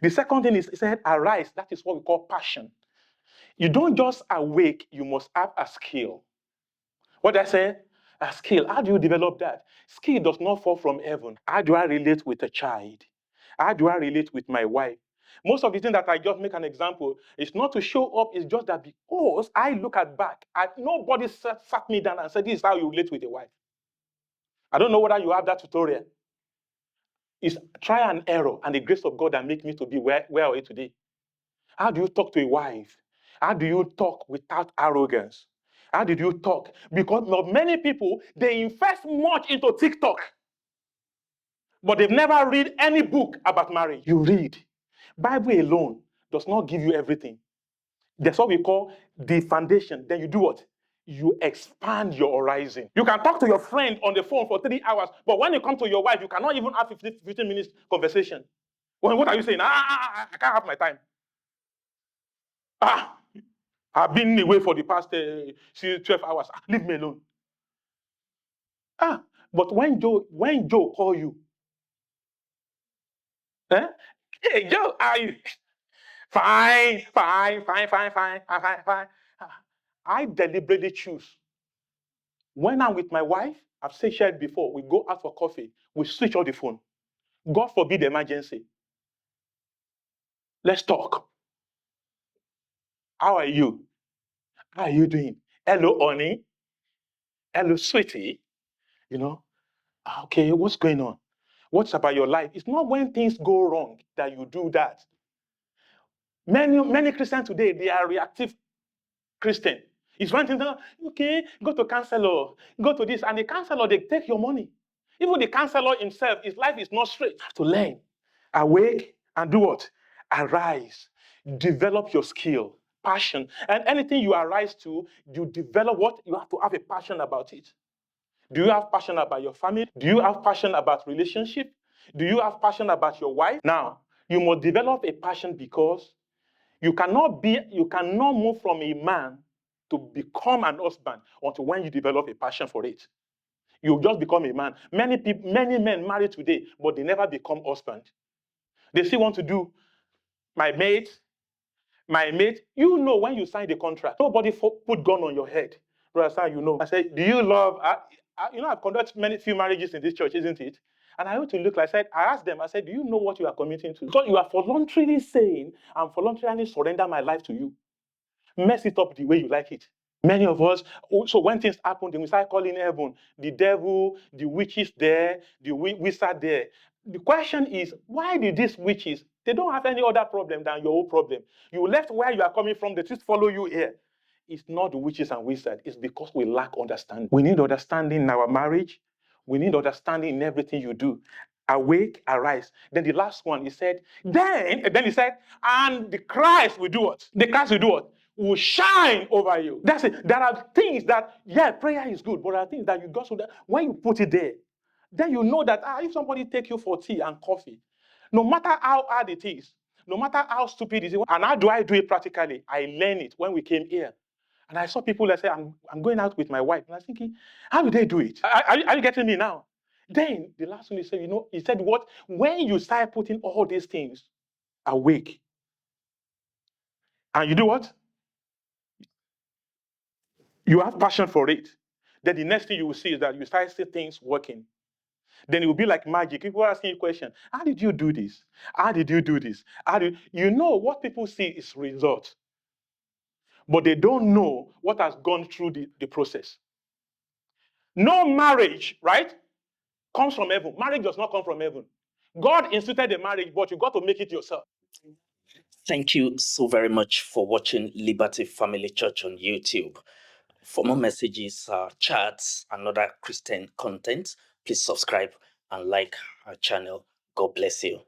The second thing is, it said, arise. That is what we call passion. You don't just awake, you must have a skill. What did I say? A skill. How do you develop that? Skill does not fall from heaven. How do I relate with a child? How do I relate with my wife? Most of the things that I just make an example, it's not to show up, it's just that because I look back, nobody sat me down and said, this is how you relate with a wife. I don't know whether you have that tutorial. It's try and error and the grace of God that make me to be where I am today. How do you talk to a wife? How do you talk without arrogance? How did you talk? Because many people, they invest much into TikTok, but they've never read any book about marriage. You read. Bible alone does not give you everything. That's what we call the foundation. Then you do what? You expand your horizon. You can talk to your friend on the phone for 3 hours, but when you come to your wife, you cannot even have 15 minutes conversation. What are you saying? I can't have my time. I've been away for the past 12 hours. Leave me alone. But when Joe call you, hey, Joe, how are you? Fine. I deliberately choose. When I'm with my wife, I've said before, we go out for coffee, we switch off the phone. God forbid emergency. Let's talk. How are you? How are you doing? Hello, honey. Hello, sweetie. Okay, what's going on? What's about your life? It's not when things go wrong that you do that. Many Christians today, they are reactive Christian. It's one thing, okay, go to counselor, go to this, and the counselor, they take your money. Even the counselor himself, his life is not straight. You have to learn. Awake and do what? Arise. Develop your skill, passion. And anything you arise to, you develop what? You have to have a passion about it. Do you have passion about your family? Do you have passion about relationship? Do you have passion about your wife? Now, you must develop a passion because you cannot move from a man to become an husband until when you develop a passion for it. You just become a man. Many men marry today, but they never become husband. They still want to do my mate. You know when you sign the contract, nobody put gun on your head. Brother, you know. I said, do you love? I've conducted few marriages in this church, isn't it? And I went to look. I asked them. I said, do you know what you are committing to? Because you are voluntarily saying, I'm voluntarily surrender my life to you. Mess it up the way you like it. Many of us, so when things happen, then we start calling heaven, the devil, the witches there, the wizard there. The question is, why did these witches, they don't have any other problem than your own problem. You left where you are coming from, they just follow you here. It's not the witches and wizards, it's because we lack understanding. We need understanding in our marriage. We need understanding in everything you do. Awake, arise. Then the last one, he said, then he said, and the Christ will do what? The Christ will do what? Will shine over you. That's it. There are things that, prayer is good, but there are things that you got so that when you put it there, then you know that if somebody take you for tea and coffee, no matter how hard it is, no matter how stupid it is, and how do I do it practically? I learned it when we came here. And I saw people that say, I'm going out with my wife. And I was thinking, how do they do it? Are you getting me now? Then the last one he said, he said what? When you start putting all these things awake, and you do what? You have passion for it. Then the next thing you will see is that you start seeing things working. Then it will be like magic. People are asking you a question. How did you do this? How did you do this? You know what people see is result. But they don't know what has gone through the process. No marriage, right, comes from heaven. Marriage does not come from heaven. God instituted the marriage, but you got to make it yourself. Thank you so very much for watching Liberty Family Church on YouTube. For more messages, chats, and other Christian content, please subscribe and like our channel. God bless you.